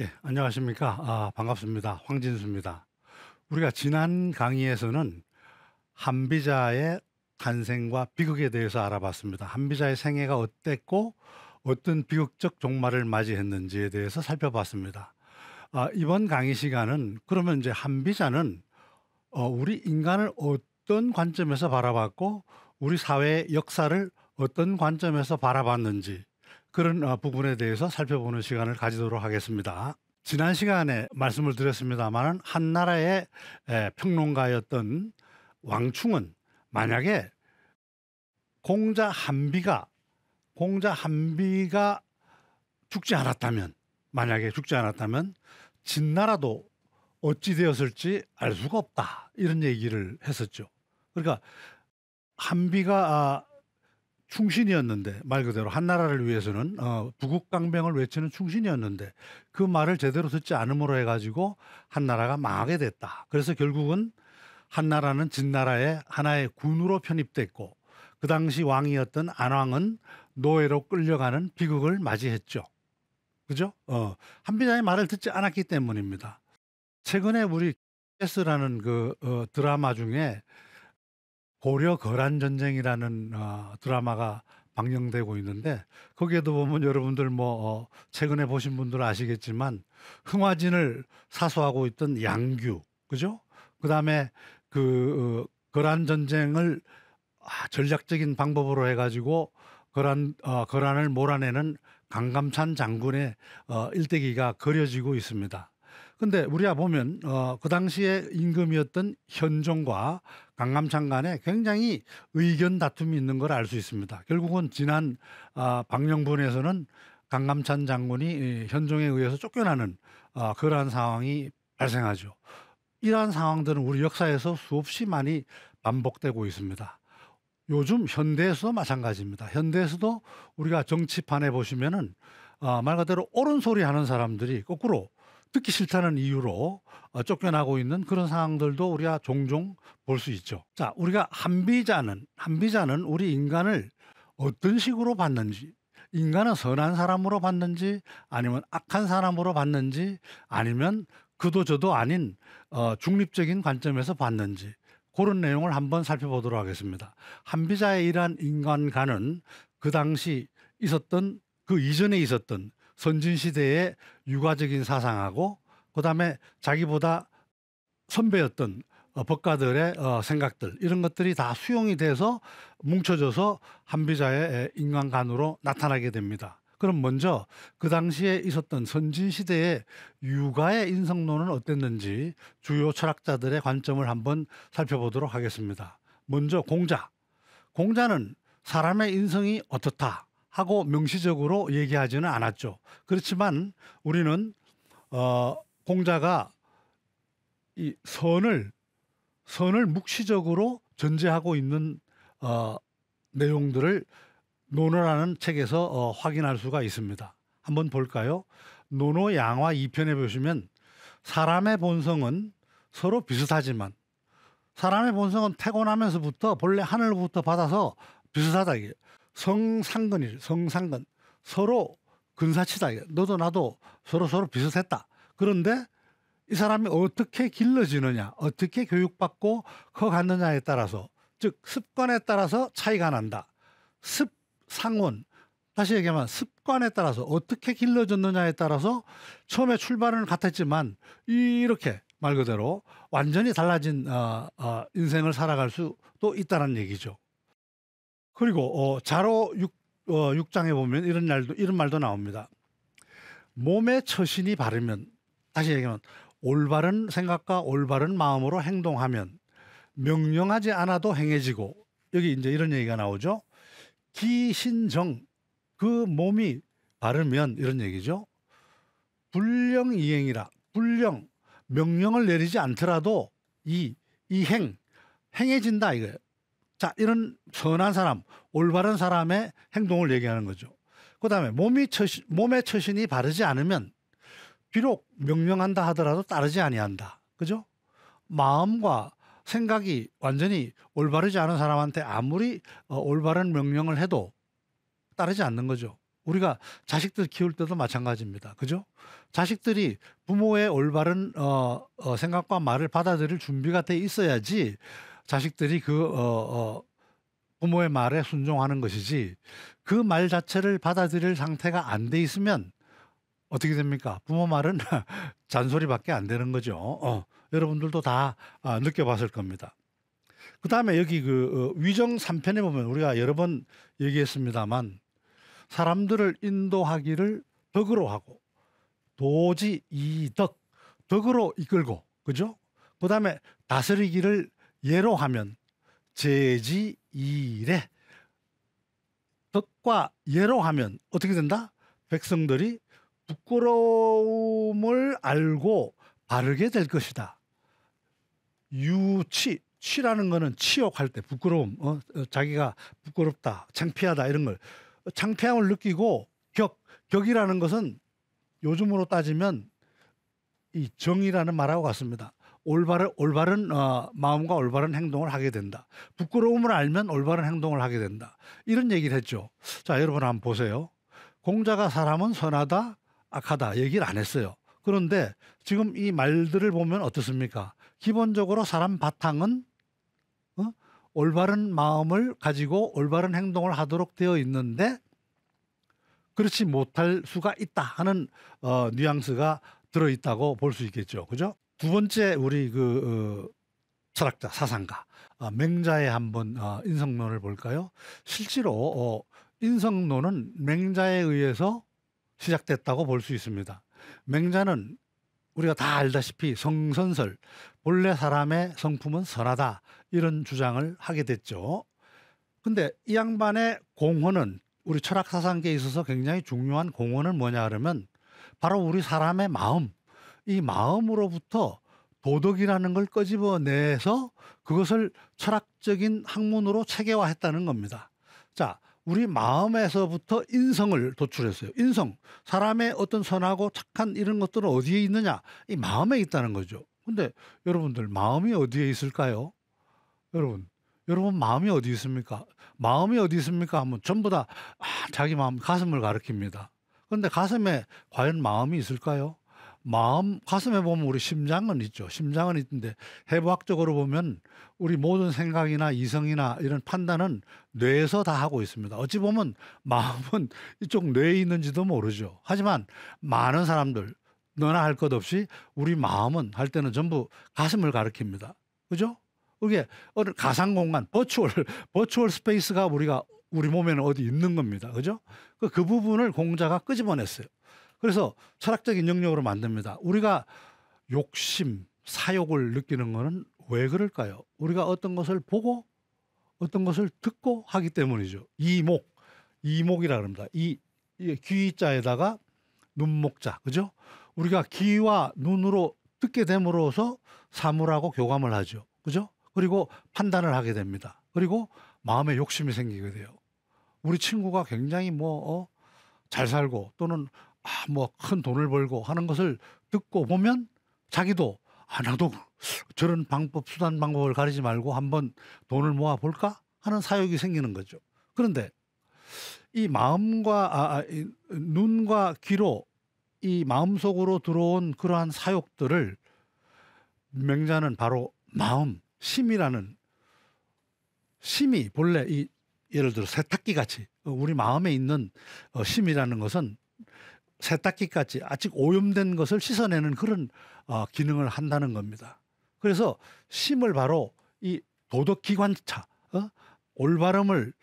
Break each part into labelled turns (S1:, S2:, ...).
S1: 예, 안녕하십니까. 반갑습니다. 황진수입니다. 우리가 지난 강의에서는 한비자의 탄생과 비극에 대해서 알아봤습니다. 한비자의 생애가 어땠고 어떤 비극적 종말을 맞이했는지에 대해서 살펴봤습니다. 이번 강의 시간은 그러면 이제 한비자는 우리 인간을 어떤 관점에서 바라봤고 우리 사회의 역사를 어떤 관점에서 바라봤는지 그런 부분에 대해서 살펴보는 시간을 가지도록 하겠습니다. 지난 시간에 말씀을 드렸습니다만 한나라의 평론가였던 왕충은 만약에 공자 한비가 죽지 않았다면, 만약에 죽지 않았다면 진나라도 어찌 되었을지 알 수가 없다, 이런 얘기를 했었죠. 그러니까 한비가 충신이었는데, 말 그대로 한나라를 위해서는 부국강병을 외치는 충신이었는데 그 말을 제대로 듣지 않음으로 해가지고 한나라가 망하게 됐다. 그래서 결국은 한나라는 진나라의 하나의 군으로 편입됐고 그 당시 왕이었던 안왕은 노예로 끌려가는 비극을 맞이했죠. 그죠? 한비자의 말을 듣지 않았기 때문입니다. 최근에 우리 S라는 그 드라마 중에 고려 거란 전쟁이라는 드라마가 방영되고 있는데 거기에도 보면 여러분들 최근에 보신 분들은 아시겠지만 흥화진을 사수하고 있던 양규, 그죠? 그다음에 거란 전쟁을 전략적인 방법으로 해가지고 거란을 몰아내는 강감찬 장군의 일대기가 그려지고 있습니다. 근데 우리가 보면 그 당시에 임금이었던 현종과 강감찬 간에 굉장히 의견 다툼이 있는 걸 알 수 있습니다. 결국은 지난 방영분에서는 강감찬 장군이 현종에 의해서 쫓겨나는 그러한 상황이 발생하죠. 이러한 상황들은 우리 역사에서 수없이 많이 반복되고 있습니다. 요즘 현대에서도 마찬가지입니다. 현대에서도 우리가 정치판에 보시면은 말 그대로 옳은 소리 하는 사람들이 거꾸로 듣기 싫다는 이유로 쫓겨나고 있는 그런 상황들도 우리가 종종 볼 수 있죠. 자, 우리가 한비자는 우리 인간을 어떤 식으로 봤는지, 인간은 선한 사람으로 봤는지 아니면 악한 사람으로 봤는지 아니면 그도 저도 아닌 중립적인 관점에서 봤는지 그런 내용을 한번 살펴보도록 하겠습니다. 한비자의 이러한 인간관은 그 당시 있었던, 그 이전에 있었던 선진시대의 유가적인 사상하고 그다음에 자기보다 선배였던 법가들의 생각들, 이런 것들이 다 수용이 돼서 뭉쳐져서 한비자의 인간관으로 나타나게 됩니다. 그럼 먼저 그 당시에 있었던 선진시대의 유가의 인성론은 어땠는지 주요 철학자들의 관점을 한번 살펴보도록 하겠습니다. 먼저 공자는 사람의 인성이 어떻다 하고 명시적으로 얘기하지는 않았죠. 그렇지만 우리는 공자가 이 선을 묵시적으로 전제하고 있는 내용들을 논어라는 책에서 확인할 수가 있습니다. 한번 볼까요? 논어 양화 2편에 보시면 사람의 본성은 서로 비슷하지만 사람의 본성은 태어나면서부터 본래 하늘로부터 받아서 비슷하다. 이게 성상근 서로 근사치다. 너도 나도 서로 비슷했다. 그런데 이 사람이 어떻게 길러지느냐, 어떻게 교육받고 커갔느냐에 따라서, 즉 습관에 따라서 차이가 난다. 습상원, 다시 얘기하면 습관에 따라서 어떻게 길러졌느냐에 따라서 처음에 출발은 같았지만 이렇게 말 그대로 완전히 달라진 인생을 살아갈 수도 있다는 얘기죠. 그리고 자로 6장에 보면 이런 말도 나옵니다. 몸의 처신이 바르면, 다시 얘기하면 올바른 생각과 올바른 마음으로 행동하면 명령하지 않아도 행해지고, 여기 이제 이런 얘기가 나오죠. 기신정, 그 몸이 바르면, 이런 얘기죠. 불령이행이라, 명령을 내리지 않더라도 행해진다 이거예요. 자, 이런 선한 사람, 올바른 사람의 행동을 얘기하는 거죠. 그다음에 몸의 처신이 바르지 않으면 비록 명령한다 하더라도 따르지 아니한다. 그죠? 마음과 생각이 완전히 올바르지 않은 사람한테 아무리 올바른 명령을 해도 따르지 않는 거죠. 우리가 자식들 키울 때도 마찬가지입니다. 그죠? 자식들이 부모의 올바른 생각과 말을 받아들일 준비가 돼 있어야지 자식들이 부모의 말에 순종하는 것이지, 그 말 자체를 받아들일 상태가 안 돼 있으면 어떻게 됩니까? 부모 말은 잔소리밖에 안 되는 거죠. 여러분들도 다 느껴봤을 겁니다. 그다음에 여기 위정 3편에 보면 우리가 여러 번 얘기했습니다만, 사람들을 인도하기를 덕으로 하고 도지 이덕, 덕으로 이끌고, 그죠? 그다음에 다스리기를 예로 하면 제지 이래, 덕과 예로 하면 어떻게 된다? 백성들이 부끄러움을 알고 바르게 될 것이다. 유치, 치라는 거는 치욕할 때 부끄러움, 자기가 부끄럽다, 창피하다, 이런 걸, 창피함을 느끼고, 격이라는 것은 요즘으로 따지면 이 정이라는 말하고 같습니다. 올바른 마음과 올바른 행동을 하게 된다. 부끄러움을 알면 올바른 행동을 하게 된다. 이런 얘기를 했죠. 자, 여러분 한번 보세요. 공자가 사람은 선하다, 악하다 얘기를 안 했어요. 그런데 지금 이 말들을 보면 어떻습니까? 기본적으로 사람 바탕은 올바른 마음을 가지고 올바른 행동을 하도록 되어 있는데, 그렇지 못할 수가 있다 하는 뉘앙스가 들어있다고 볼 수 있겠죠. 그죠? 두 번째, 우리 철학자, 사상가 맹자의 한번 인성론을 볼까요? 실제로 인성론은 맹자에 의해서 시작됐다고 볼 수 있습니다. 맹자는 우리가 다 알다시피 성선설, 본래 사람의 성품은 선하다, 이런 주장을 하게 됐죠. 근데 이 양반의 공헌은, 우리 철학 사상계에 있어서 굉장히 중요한 공헌은 뭐냐 그러면 바로 우리 사람의 마음, 이 마음으로부터 도덕이라는 걸 끄집어내서 그것을 철학적인 학문으로 체계화했다는 겁니다. 자, 우리 마음에서부터 인성을 도출했어요. 인성, 사람의 어떤 선하고 착한 이런 것들은 어디에 있느냐? 이 마음에 있다는 거죠. 근데 여러분들, 마음이 어디에 있을까요? 여러분 마음이 어디 있습니까? 마음이 어디 있습니까 하면 전부 다 자기 마음, 가슴을 가리킵니다. 그런데 가슴에 과연 마음이 있을까요? 가슴에 보면 우리 심장은 있죠. 심장은 있는데 해부학적으로 보면 우리 모든 생각이나 이성이나 이런 판단은 뇌에서 다 하고 있습니다. 어찌 보면 마음은 이쪽 뇌에 있는지도 모르죠. 하지만 많은 사람들, 너나 할 것 없이 우리 마음은 할 때는 전부 가슴을 가리킵니다. 그죠? 이게 어느 가상 공간, 버추얼 스페이스가 우리 몸에는 어디 있는 겁니다. 그죠? 그 부분을 공자가 끄집어냈어요. 그래서 철학적인 영역으로 만듭니다. 우리가 욕심, 사욕을 느끼는 것은 왜 그럴까요? 우리가 어떤 것을 보고 어떤 것을 듣고 하기 때문이죠. 이목이라 그럽니다. 귀자에다가 눈목자, 그죠? 우리가 귀와 눈으로 듣게 됨으로써 사물하고 교감을 하죠. 그죠? 그리고 판단을 하게 됩니다. 그리고 마음에 욕심이 생기게 돼요. 우리 친구가 굉장히 잘 살고 또는 큰 돈을 벌고 하는 것을 듣고 보면 자기도 나도 저런 방법을 가리지 말고 한번 돈을 모아 볼까 하는 사욕이 생기는 거죠. 그런데 이 마음과 눈과 귀로 이 마음속으로 들어온 그러한 사욕들을 맹자는 바로 심이 본래 예를 들어 세탁기 같이 우리 마음에 있는 심이라는 것은 세탁기 같이 아직 오염된 것을 씻어내는 그런 기능을 한다는 겁니다. 그래서 심을 바로 이 도덕기관차, 올바름을,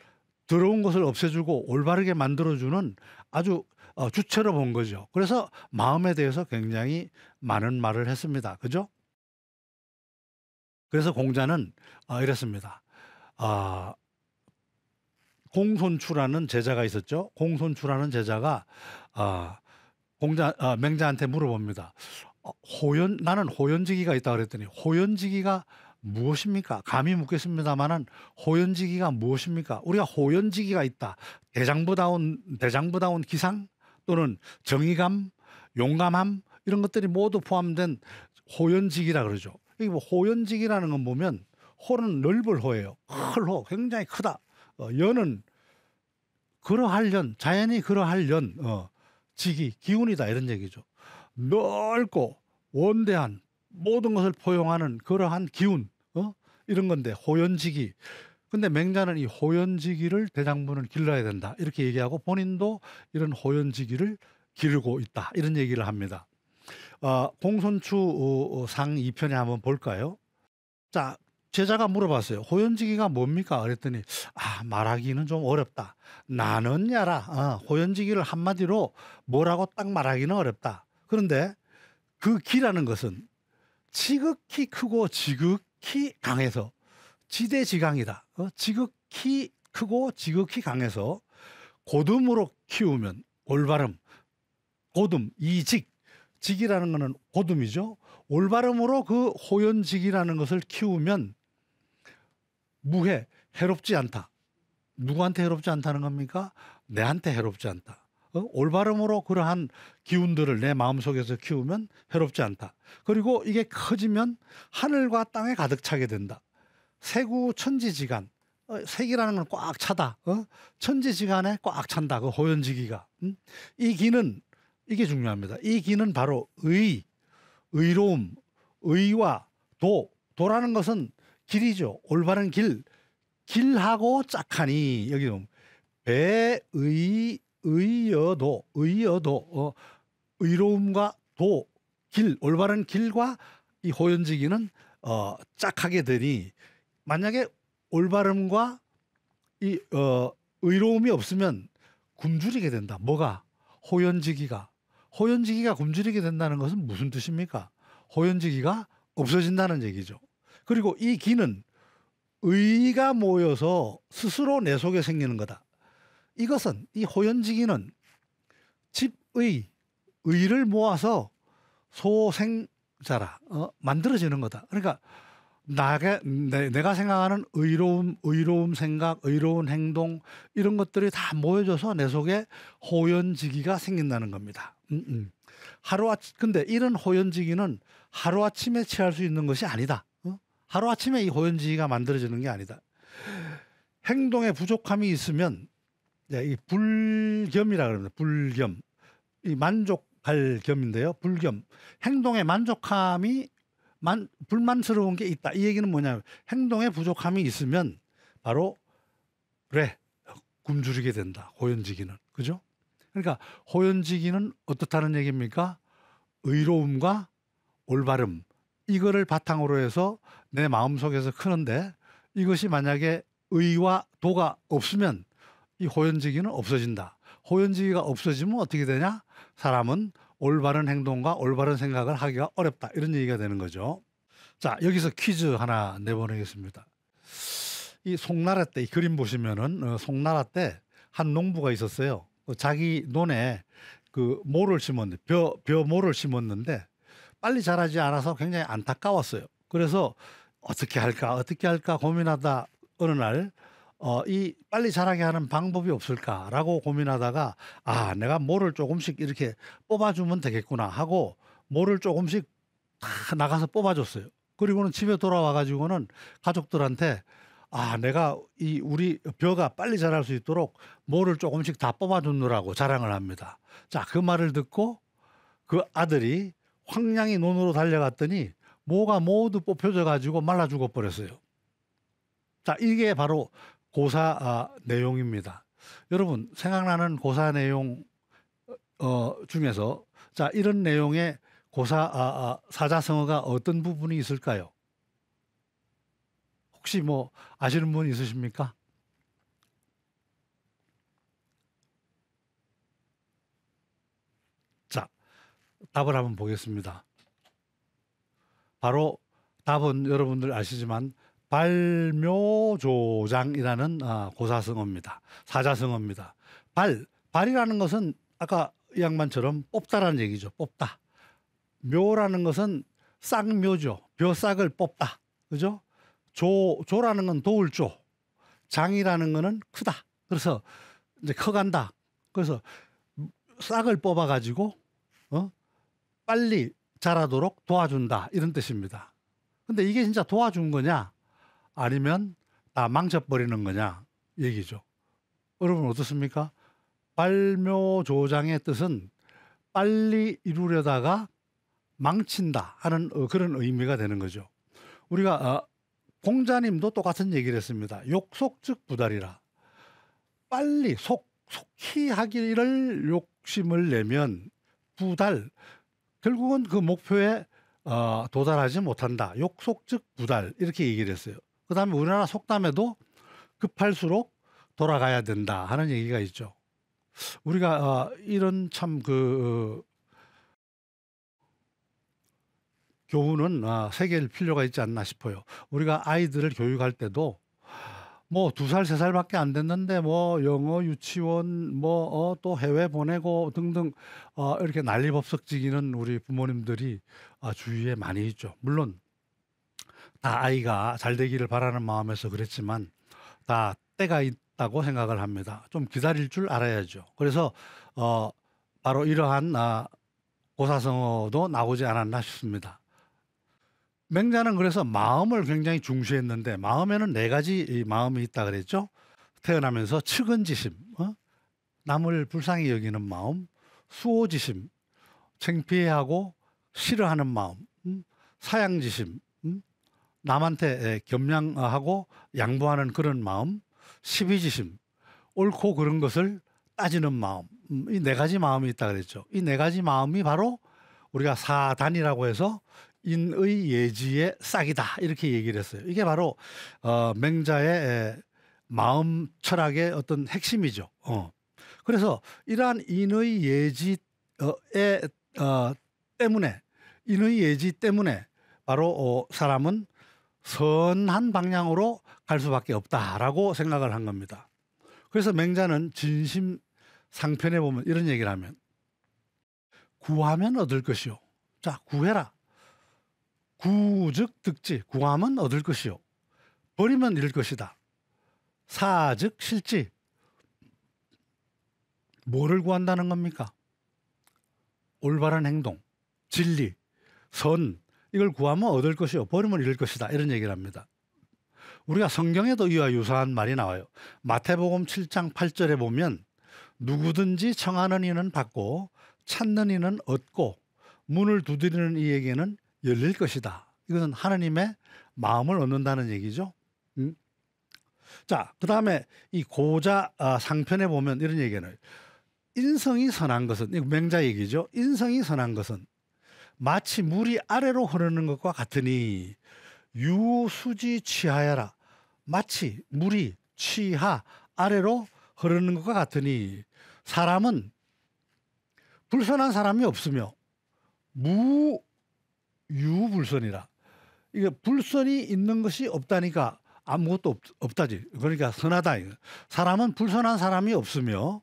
S1: 더러운 것을 없애주고 올바르게 만들어주는 아주 주체로 본 거죠. 그래서 마음에 대해서 굉장히 많은 말을 했습니다. 그죠? 그래서 공자는 이랬습니다. 공손추라는 제자가 있었죠. 공손추라는 제자가 맹자한테 물어봅니다. 나는 호연지기가 있다 그랬더니 호연지기가 무엇입니까? 감히 묻겠습니다만은 호연지기가 무엇입니까? 우리가 호연지기가 있다. 대장부다운 기상 또는 정의감, 용감함 이런 것들이 모두 포함된 호연지기라 그러죠. 이 호연지기라는 건 보면 호는 넓을 호예요. 큰 호, 굉장히 크다. 연은 그러하련 자연이 그러하련 지기 기운이다 이런 얘기죠. 넓고 원대한 모든 것을 포용하는 그러한 기운 이런 건데 호연지기. 근데 맹자는 이 호연지기를 대장부는 길러야 된다 이렇게 얘기하고 본인도 이런 호연지기를 기르고 있다 이런 얘기를 합니다. 공손추 상 2편에 한번 볼까요? 자, 제자가 물어봤어요. 호연지기가 뭡니까? 그랬더니 말하기는 좀 어렵다. 나는 야라. 호연지기를 한마디로 뭐라고 딱 말하기는 어렵다. 그런데 그 기라는 것은 지극히 크고 지극히 강해서 지대지강이다. 지극히 크고 지극히 강해서 고듬으로 키우면 올바름, 고듬, 이직, 직이라는 것은 고듬이죠. 올바름으로 그 호연직이라는 것을 키우면 무해, 해롭지 않다. 누구한테 해롭지 않다는 겁니까? 내한테 해롭지 않다. 올바름으로 그러한 기운들을 내 마음속에서 키우면 해롭지 않다. 그리고 이게 커지면 하늘과 땅에 가득 차게 된다. 세구 천지지간, 색이라는 건 꽉 차다. 천지지간에 꽉 찬다. 그 호연지기가. 이 기는 이게 중요합니다. 이 기는 바로 의로움, 의와 도라는 것은 길이죠. 올바른 길, 길하고 짝하니 여기 보면 의여도, 의로움과 길, 올바른 길과 이 호연지기는 짝하게 되니 만약에 올바름과 이 의로움이 없으면 굶주리게 된다. 뭐가? 호연지기가 굶주리게 된다는 것은 무슨 뜻입니까? 호연지기가 없어진다는 얘기죠. 그리고 이 기는 의가 모여서 스스로 내 속에 생기는 거다. 이것은 이 호연지기는 의를 모아서 소생자라 만들어지는 거다. 그러니까 내가 생각하는 의로움 생각, 의로운 행동 이런 것들이 다 모여져서 내 속에 호연지기가 생긴다는 겁니다. 근데 이런 호연지기는 하루아침에 취할 수 있는 것이 아니다. 하루아침에 이 호연지기가 만들어지는 게 아니다. 행동에 부족함이 있으면 이 불겸이라 그럽니다. 불겸. 이 만족할 겸인데요. 불겸. 행동에 만족함이 불만스러운 게 있다. 이 얘기는 뭐냐면 행동에 부족함이 있으면 바로 그래 굶주리게 된다. 호연지기는. 그죠? 그러니까 호연지기는 어떻다는 얘기입니까? 의로움과 올바름 이거를 바탕으로 해서 내 마음속에서 크는데 이것이 만약에 의와 도가 없으면 이 호연지기는 없어진다. 호연지기가 없어지면 어떻게 되냐? 사람은 올바른 행동과 올바른 생각을 하기가 어렵다. 이런 얘기가 되는 거죠. 자, 여기서 퀴즈 하나 내보내겠습니다. 이 송나라 때, 이 그림 보시면은 송나라 때 한 농부가 있었어요. 자기 논에 그 모를 심었는데, 벼모를 심었는데 빨리 자라지 않아서 굉장히 안타까웠어요. 그래서 어떻게 할까 고민하다 어느 날 이 빨리 자라게 하는 방법이 없을까라고 고민하다가 내가 모를 조금씩 이렇게 뽑아주면 되겠구나 하고 모를 조금씩 다 나가서 뽑아줬어요. 그리고는 집에 돌아와 가지고는 가족들한테 내가 우리 벼가 빨리 자랄 수 있도록 모를 조금씩 다 뽑아주느라고 자랑을 합니다. 자, 그 말을 듣고 그 아들이 황량히 논으로 달려갔더니 모가 모두 뽑혀져 가지고 말라 죽어 버렸어요. 자, 이게 바로 고사 내용입니다. 여러분 생각나는 고사 내용 중에서 자, 이런 내용의 고사 사자성어가 어떤 부분이 있을까요? 혹시 뭐 아시는 분 있으십니까? 자, 답을 한번 보겠습니다. 바로 답은 여러분들 아시지만 발묘조장이라는 고사성어입니다. 사자성어입니다. 발이라는 것은 아까 이 양반처럼 뽑다라는 얘기죠. 뽑다. 묘라는 것은 싹묘죠. 벼싹을 뽑다. 그죠? 조라는 건 도울 조. 장이라는 거는 크다. 그래서 이제 커간다. 그래서 싹을 뽑아 가지고 빨리 자라도록 도와준다. 이런 뜻입니다. 근데 이게 진짜 도와준 거냐? 아니면 다 망쳐버리는 거냐? 얘기죠. 여러분 어떻습니까? 발묘조장의 뜻은 빨리 이루려다가 망친다 하는 그런 의미가 되는 거죠. 우리가 공자님도 똑같은 얘기를 했습니다. 욕속즉 부달이라. 빨리 속히 하기를 욕심을 내면 부달, 결국은 그 목표에 도달하지 못한다. 욕속즉 부달, 이렇게 얘기를 했어요. 그 다음에 우리나라 속담에도 급할수록 돌아가야 된다 하는 얘기가 있죠. 우리가 이런 참 교훈은 새길 필요가 있지 않나 싶어요. 우리가 아이들을 교육할 때도 뭐 2살, 3살밖에 안 됐는데 뭐 영어 유치원 또 해외 보내고 등등 이렇게 난리법석지기는 우리 부모님들이 주위에 많이 있죠. 물론 다 아이가 잘 되기를 바라는 마음에서 그랬지만 다 때가 있다고 생각을 합니다. 좀 기다릴 줄 알아야죠. 그래서 바로 이러한 고사성어도 나오지 않았나 싶습니다. 맹자는 그래서 마음을 굉장히 중시했는데 마음에는 4가지 마음이 있다 그랬죠. 태어나면서 측은지심, 남을 불쌍히 여기는 마음, 수호지심, 창피해하고 싫어하는 마음, 사양지심, 남한테 겸양하고 양보하는 그런 마음, 시비지심, 옳고 그른 것을 따지는 마음, 이 4가지 마음이 있다 그랬죠. 이 4가지 마음이 바로 우리가 사단이라고 해서 인의 예지의 싹이다 이렇게 얘기를 했어요. 이게 바로 맹자의 마음 철학의 어떤 핵심이죠. 그래서 이러한 인의 예지 때문에 인의 예지 때문에 바로 사람은 선한 방향으로 갈 수밖에 없다라고 생각을 한 겁니다. 그래서 맹자는 진심 상편에 보면 이런 얘기를 하면 구하면 얻을 것이요. 자, 구해라. 구즉 득지, 구하면 얻을 것이요. 버리면 잃을 것이다. 사즉 실지, 뭐를 구한다는 겁니까? 올바른 행동, 진리, 선, 이걸 구하면 얻을 것이요. 버리면 잃을 것이다. 이런 얘기를 합니다. 우리가 성경에도 이와 유사한 말이 나와요. 마태복음 7장 8절에 보면 누구든지 청하는 이는 받고 찾는 이는 얻고 문을 두드리는 이에게는 열릴 것이다. 이것은 하나님의 마음을 얻는다는 얘기죠. 자, 그 다음에 이 고자 상편에 보면 이런 얘기는 인성이 선한 것은, 이거 맹자 얘기죠. 인성이 선한 것은 마치 물이 아래로 흐르는 것과 같으니 유수지 취하여라. 마치 물이 취하 아래로 흐르는 것과 같으니 사람은 불선한 사람이 없으며 유불선이라. 이게 불선이 있는 것이 없다니까 아무것도 없다지. 그러니까 선하다. 사람은 불선한 사람이 없으며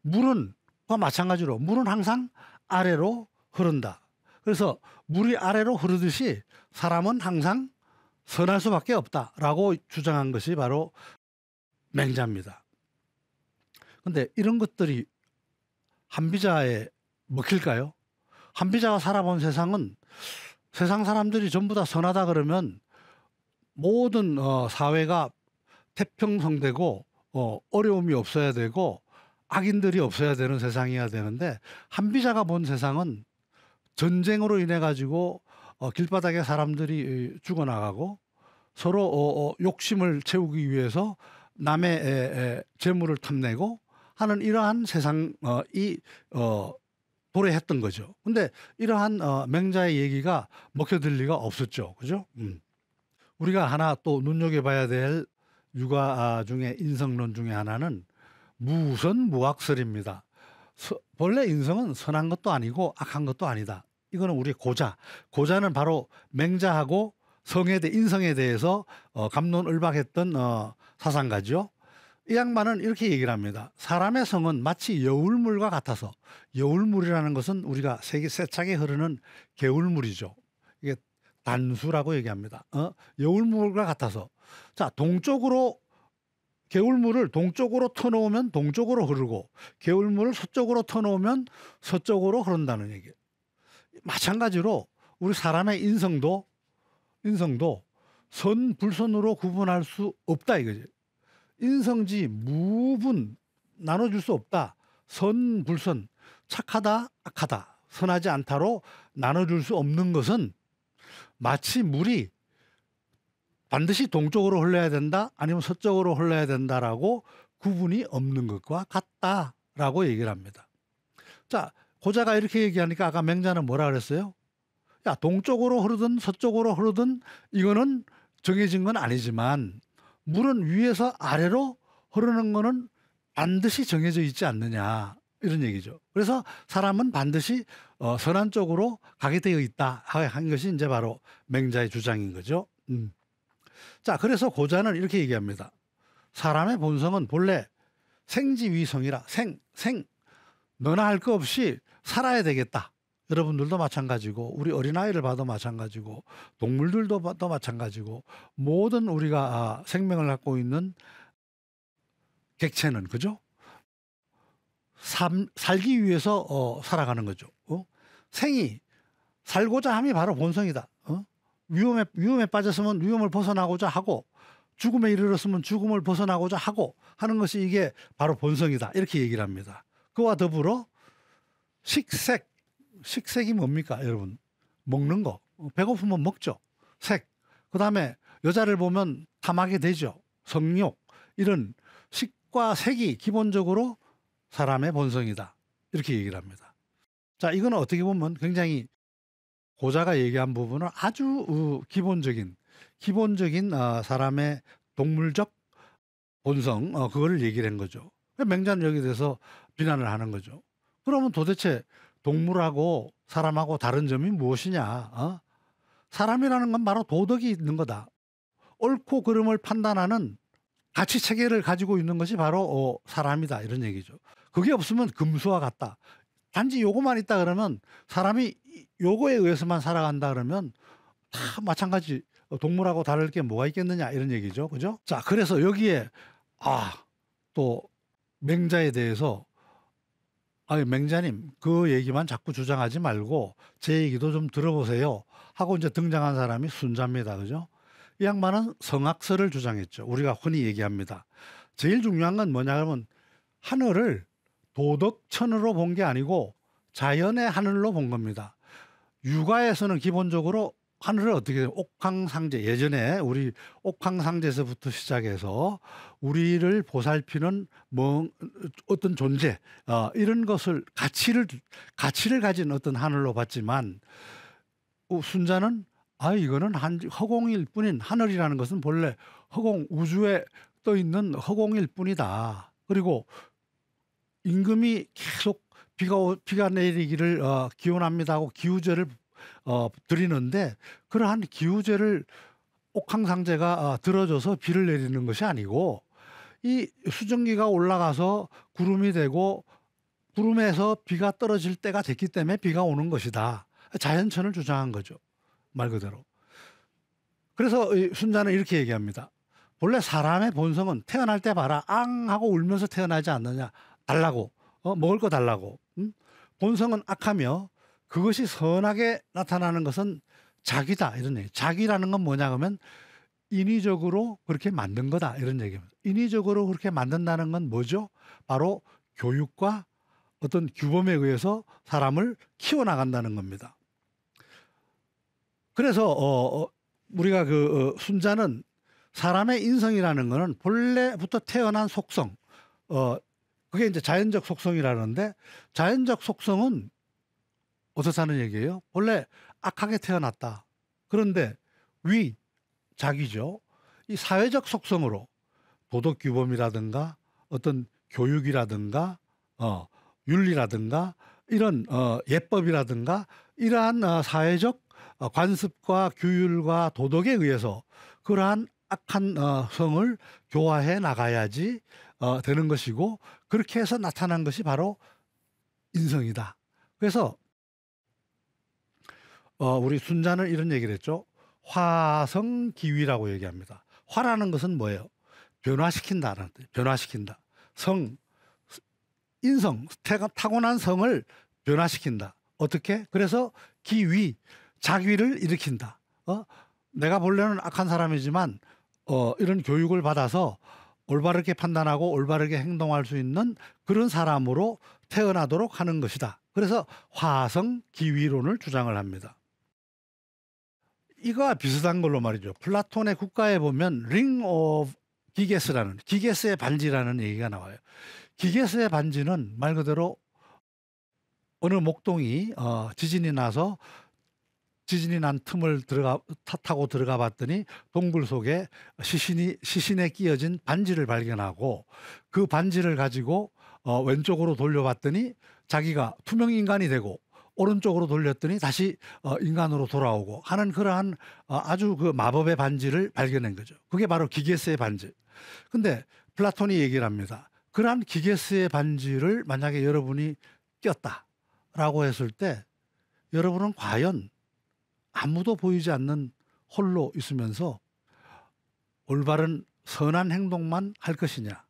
S1: 물은과 마찬가지로 물은 항상 아래로 흐른다. 그래서 물이 아래로 흐르듯이 사람은 항상 선할 수밖에 없다라고 주장한 것이 바로 맹자입니다. 그런데 이런 것들이 한비자에 먹힐까요? 한비자가 살아본 세상은 세상 사람들이 전부 다 선하다 그러면 모든 사회가 태평성되고 어려움이 없어야 되고 악인들이 없어야 되는 세상이어야 되는데 한비자가 본 세상은 전쟁으로 인해 가지고 길바닥에 사람들이 죽어나가고 서로 욕심을 채우기 위해서 남의 재물을 탐내고 하는 이러한 세상이 도래했던 거죠. 근데 이러한 맹자의 얘기가 먹혀들 리가 없었죠. 그죠? 우리가 하나 또 눈여겨봐야 될 육아 중에 인성론 중에 하나는 무선무악설입니다. 본래 인성은 선한 것도 아니고 악한 것도 아니다. 이거는 우리 고자는 바로 맹자하고 인성에 대해서 갑론을박했던 사상가죠. 이 양반은 이렇게 얘기를 합니다. 사람의 성은 마치 여울물과 같아서, 여울물이라는 것은 우리가 세차게 흐르는 개울물이죠. 이게 단수라고 얘기합니다. 여울물과 같아서, 자, 개울물을 동쪽으로 터놓으면 동쪽으로 흐르고 개울물을 서쪽으로 터놓으면 서쪽으로 흐른다는 얘기예요. 마찬가지로 우리 사람의 인성도 선, 불선으로 구분할 수 없다 이거지. 인성지 무분 나눠줄 수 없다. 선, 불선, 착하다, 악하다, 선하지 않다로 나눠줄 수 없는 것은 마치 물이 반드시 동쪽으로 흘러야 된다 아니면 서쪽으로 흘러야 된다라고 구분이 없는 것과 같다라고 얘기를 합니다. 자, 고자가 이렇게 얘기하니까 아까 맹자는 뭐라 그랬어요? 야, 동쪽으로 흐르든 서쪽으로 흐르든 이거는 정해진 건 아니지만 물은 위에서 아래로 흐르는 거는 반드시 정해져 있지 않느냐 이런 얘기죠. 그래서 사람은 반드시 선한 쪽으로 가게 되어 있다 한 것이 이제 바로 맹자의 주장인 거죠. 자, 그래서 고자는 이렇게 얘기합니다. 사람의 본성은 본래 생지위성이라 생 너나 할 거 없이 살아야 되겠다. 여러분들도 마찬가지고 우리 어린아이를 봐도 마찬가지고 동물들도 봐도 마찬가지고 모든 우리가 생명을 갖고 있는 객체는 그죠? 살기 위해서 살아가는 거죠. 생이 살고자 함이 바로 본성이다. 위험에 빠졌으면 위험을 벗어나고자 하고 죽음에 이르렀으면 죽음을 벗어나고자 하고 하는 것이 이게 바로 본성이다. 이렇게 얘기를 합니다. 그와 더불어 식색이 뭡니까 여러분? 먹는 거. 배고프면 먹죠. 색. 그 다음에 여자를 보면 탐하게 되죠. 성욕. 이런 식과 색이 기본적으로 사람의 본성이다. 이렇게 얘기를 합니다. 자, 이거는 어떻게 보면 굉장히 고자가 얘기한 부분은 아주 기본적인 사람의 동물적 본성 그거를 얘기를 한 거죠. 맹자는 여기에 대해서 비난을 하는 거죠. 그러면 도대체 동물하고 사람하고 다른 점이 무엇이냐? 사람이라는 건 바로 도덕이 있는 거다. 옳고 그름을 판단하는 가치 체계를 가지고 있는 것이 바로 사람이다 이런 얘기죠. 그게 없으면 금수와 같다. 단지 요거만 있다 그러면 사람이 요거에 의해서만 살아간다 그러면 다 마찬가지 동물하고 다를 게 뭐가 있겠느냐 이런 얘기죠. 그죠? 자, 그래서 여기에 또 맹자에 대해서 맹자님 그 얘기만 자꾸 주장하지 말고 제 얘기도 좀 들어보세요 하고 이제 등장한 사람이 순자입니다. 그죠? 이 양반은 성악설을 주장했죠. 우리가 흔히 얘기합니다. 제일 중요한 건 뭐냐 하면 하늘을 도덕천으로 본 게 아니고 자연의 하늘로 본 겁니다. 육아에서는 기본적으로 하늘을 어떻게 옥황상제, 예전에 우리 옥황상제에서부터 시작해서 우리를 보살피는 어떤 존재 이런 것을 가치를 가진 어떤 하늘로 봤지만 순자는 이거는 허공일 뿐인 하늘이라는 것은 본래 허공 우주에 떠 있는 허공일 뿐이다. 그리고 임금이 계속 비가 내리기를 기원합니다 하고 기우제를 드리는데 그러한 기우제를 옥황상제가 들어줘서 비를 내리는 것이 아니고 이 수증기가 올라가서 구름이 되고 구름에서 비가 떨어질 때가 됐기 때문에 비가 오는 것이다. 자연천을 주장한 거죠. 말 그대로. 그래서 순자는 이렇게 얘기합니다. 본래 사람의 본성은 태어날 때 봐라 앙 하고 울면서 태어나지 않느냐. 달라고 먹을 거 달라고. 본성은 악하며 그것이 선하게 나타나는 것은 자기다 이런 얘기. 자기라는 건 뭐냐 그러면 인위적으로 그렇게 만든 거다 이런 얘기입니다. 인위적으로 그렇게 만든다는 건 뭐죠? 바로 교육과 어떤 규범에 의해서 사람을 키워나간다는 겁니다. 그래서 우리가 순자는 사람의 인성이라는 것은 본래부터 태어난 속성 그게 이제 자연적 속성이라는데 자연적 속성은 어떻다는 얘기예요? 원래 악하게 태어났다. 그런데 자기죠. 이 사회적 속성으로 도덕 규범이라든가 어떤 교육이라든가 윤리라든가 이런 예법이라든가 이러한 사회적 관습과 규율과 도덕에 의해서 그러한 악한 성을 교화해 나가야지 되는 것이고 그렇게 해서 나타난 것이 바로 인성이다. 그래서 우리 순자는 이런 얘기를 했죠. 화성기위라고 얘기합니다. 화라는 것은 뭐예요? 변화시킨다라는 뜻. 변화시킨다. 인성, 타고난 성을 변화시킨다. 어떻게? 그래서 기위, 자귀를 일으킨다. 내가 본래는 악한 사람이지만 이런 교육을 받아서 올바르게 판단하고 올바르게 행동할 수 있는 그런 사람으로 태어나도록 하는 것이다. 그래서 화성 기위론을 주장을 합니다. 이거와 비슷한 걸로 말이죠. 플라톤의 국가에 보면 링 오브 기게스라는, 기게스의 반지라는 얘기가 나와요. 기게스의 반지는 말 그대로 어느 목동이 지진이 나서 지진이 난 틈을 타고 들어가 봤더니 동굴 속에 시신에 끼어진 반지를 발견하고, 그 반지를 가지고 왼쪽으로 돌려봤더니 자기가 투명 인간이 되고, 오른쪽으로 돌렸더니 다시 인간으로 돌아오고 하는 그러한 아주 그 마법의 반지를 발견한 거죠. 그게 바로 기게스의 반지. 근데 플라톤이 얘기를 합니다. 그러한 기게스의 반지를 만약에 여러분이 꼈다라고 했을 때, 여러분은 과연 아무도 보이지 않는 홀로 있으면서 올바른 선한 행동만 할 것이냐,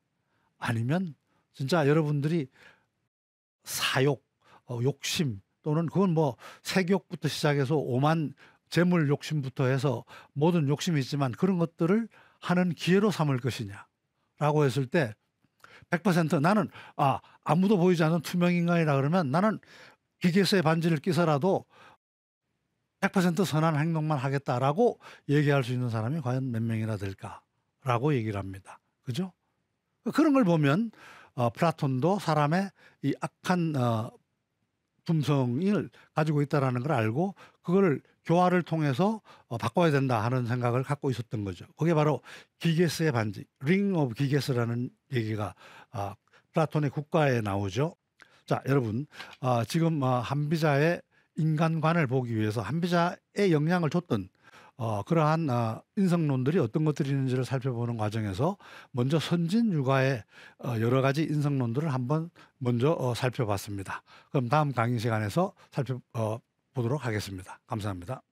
S1: 아니면 진짜 여러분들이 사욕, 욕심, 또는 그건 뭐 색욕부터 시작해서 오만 재물 욕심부터 해서 모든 욕심이 있지만 그런 것들을 하는 기회로 삼을 것이냐라고 했을 때 100% 나는 아무도 보이지 않는 투명인간이라 그러면 나는 기계수의 반지를 끼서라도 100% 선한 행동만 하겠다라고 얘기할 수 있는 사람이 과연 몇 명이나 될까라고 얘기를 합니다. 그죠? 그런 걸 보면 플라톤도 사람의 이 악한 tum성을 가지고 있다는 걸 알고 그걸 교화를 통해서 바꿔야 된다 하는 생각을 갖고 있었던 거죠. 그게 바로 기게스의 반지, 링 오브 기게스라는 얘기가 플라톤의 국가에 나오죠. 자, 여러분, 지금 한비자의 인간관을 보기 위해서 한비자에 영향을 줬던 그러한 인성론들이 어떤 것들이 있는지를 살펴보는 과정에서 먼저 선진 유가의 여러 가지 인성론들을 한번 먼저 살펴봤습니다. 그럼 다음 강의 시간에서 살펴보도록 하겠습니다. 감사합니다.